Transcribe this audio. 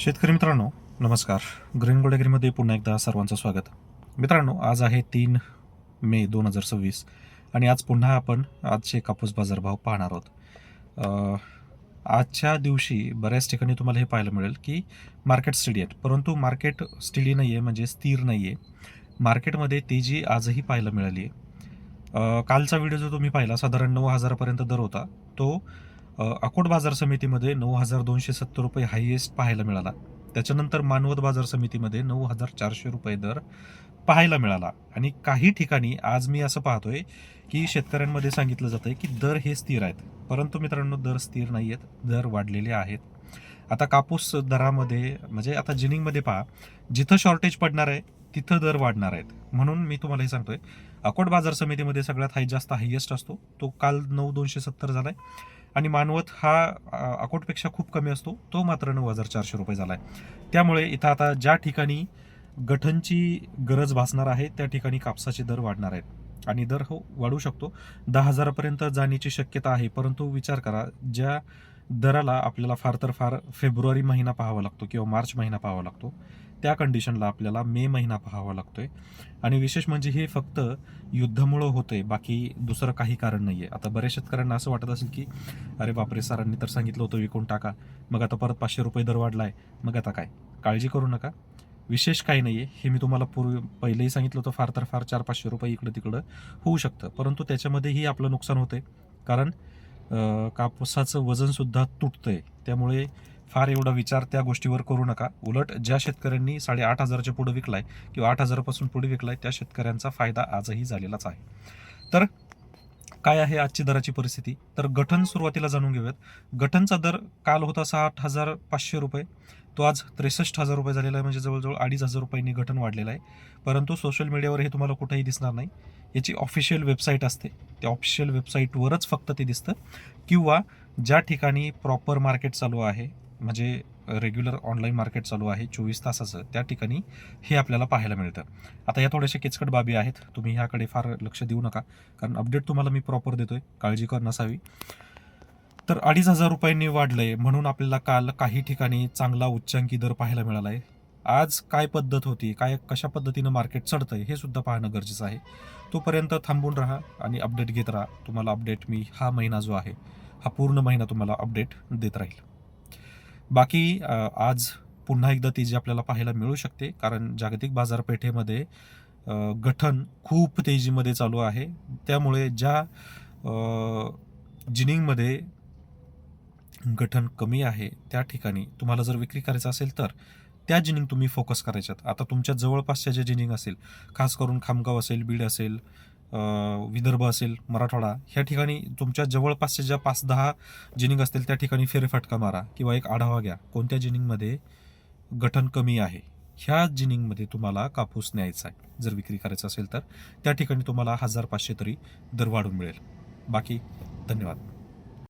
शेतकरी मित्रांनो, नमस्कार. ग्रीन गोल्ड ॲग्रीमध्ये पुन्हा एकदा सर्वांचं स्वागत. मित्रांनो, आज आहे 3 मे 2026 आणि आज पुन्हा आपण आजचे कापूस बाजारभाव पाहणार आहोत. आजच्या दिवशी बऱ्याच ठिकाणी तुम्हाला हे पाहायला मिळेल की मार्केट स्टेडी आहेत, परंतु मार्केट स्टेडी नाही आहे, म्हणजे स्थिर नाही आहे. मार्केटमध्ये तेजी आजही पाहायला मिळाली आहे. कालचा व्हिडिओ जो तुम्ही पाहिला, साधारण 9,000पर्यंत दर होता. तो अकोट बाजार समितीमध्ये 9,270 रुपये हायएस्ट पाहायला मिळाला. त्याच्यानंतर मानवत बाजार समितीमध्ये 9,400 रुपये दर पाहायला मिळाला. आणि काही ठिकाणी आज मी असं पाहतोय की शेतकऱ्यांमध्ये सांगितलं जातंय की दर हे स्थिर आहेत, परंतु मित्रांनो, दर स्थिर नाही आहेत, दर वाढलेले आहेत. आता कापूस दरामध्ये म्हणजे आता जिनिंगमध्ये पहा, जिथं शॉर्टेज पडणार आहे तिथं दर वाढणार आहेत. म्हणून मी तुम्हाला हे सांगतोय, अकोट बाजार समितीमध्ये सगळ्यात जास्त हायएस्ट असतो, तो काल 9,270 झालाय. आणि मानवत हा अकोटपेक्षा खूप कमी असतो, तो मात्र 9,400 रुपये झाला आहे. त्यामुळे इथं आता ज्या ठिकाणी गठणची गरज भासणार आहे त्या ठिकाणी कापसाचे दर वाढणार आहेत आणि दर हो वाढू शकतो. 10,000पर्यंत जाण्याची शक्यता आहे. परंतु विचार करा, ज्या दराला आपल्याला फार तर फार फेब्रुवारी महिना पाहावा लागतो किंवा मार्च महिना पाहावा लागतो, त्या कंडिशनला आपल्याला मे महिना पाहावा लागतोय. आणि विशेष म्हणजे हे फक्त युद्धामुळं होतंय, बाकी दुसरं काही कारण नाही आहे. आता बऱ्याच शेतकऱ्यांना असं वाटत असेल की अरे बापरे, सरांनी तर सांगितलं होतं विकून टाका, मग आता परत 500 रुपये दर वाढलाय, मग आता काय? काळजी करू नका, विशेष काही नाही आहे. हे मी तुम्हाला पहिलेही सांगितलं होतं, फार तर फार 400-500 रुपये इकडं तिकडं होऊ शकतं, परंतु त्याच्यामध्येही आपलं नुकसान होतंय. कारण कापसाचं वजनसुद्धा तुटतंय. त्यामुळे फार एवढा विचार त्या गोष्टीवर करू नका. उलट ज्या शेतकऱ्यांनी 8,500च्या पुढे विकलाय किंवा 8,000पासून पुढे विकलाय, त्या शेतकऱ्यांचा फायदा आजही झालेलाच आहे. तर काय आहे आजची दराची परिस्थिती? तर गठण सुरुवातीला जाणून घेऊयात. गठणचा दर काल होता 60,500 रुपये, तो आज 63,000 रुपये झालेला आहे, म्हणजे जवळजवळ 2,500 रुपयांनी गठण वाढलेला आहे. परंतु सोशल मीडियावर हे तुम्हाला कुठेही दिसणार नाही. याची ऑफिशियल वेबसाईट असते, त्या ऑफिशियल वेबसाईटवरच फक्त ते दिसतं, किंवा ज्या ठिकाणी प्रॉपर मार्केट चालू आहे, म्हणजे रेग्युलर ऑनलाईन मार्केट चालू आहे 24 तासाचं, त्या ठिकाणी हे आपल्याला पाहायला मिळतं. आता या थोड्याशा किचकट बाबी आहेत, तुम्ही ह्याकडे फार लक्ष देऊ नका, कारण अपडेट तुम्हाला मी प्रॉपर देतोय, काळजी कर नसावी. तर 2,500 रुपयांनी वाढलंय, म्हणून आपल्याला काल काही ठिकाणी चांगला उच्चांकी दर पाहायला मिळाला आहे. आज काय पद्धत होती, कशा पद्धतीनं मार्केट चढतंय हे सुद्धा पाहणं गरजेचं आहे. तोपर्यंत थांबून राहा आणि अपडेट घेत राहा. तुम्हाला अपडेट मी हा महिना जो आहे, हा पूर्ण महिना तुम्हाला अपडेट देत राहील. बाकी आज पुन्हा एकदा तेजी आपल्याला पाहायला मिळू शकते, कारण जागतिक बाजारपेठेमध्ये गठण खूप तेजीमध्ये चालू आहे. त्यामुळे ज्या जिनिंगमध्ये गठण कमी आहे त्या ठिकाणी तुम्हाला जर विक्री करायचं असेल तर त्या जिनिंग तुम्ही फोकस करायच्यात. आता तुमच्या जवळपासच्या जे जिनिंग असेल, खास करून खामगाव असेल, बीड असेल, विदर्भ असेल, मराठवाडा, ह्या ठिकाणी तुमच्या जवळपासच्या ज्या 5-10 जिनिंग असतील त्या ठिकाणी फेरफटका मारा किंवा एक आढावा घ्या, कोणत्या जिनिंगमध्ये गठण कमी आहे. ह्या जिनिंगमध्ये तुम्हाला कापूस न्यायचा आहे. जर विक्री करायचं असेल तर त्या ठिकाणी तुम्हाला 1,500 तरी दर वाढून मिळेल. बाकी धन्यवाद.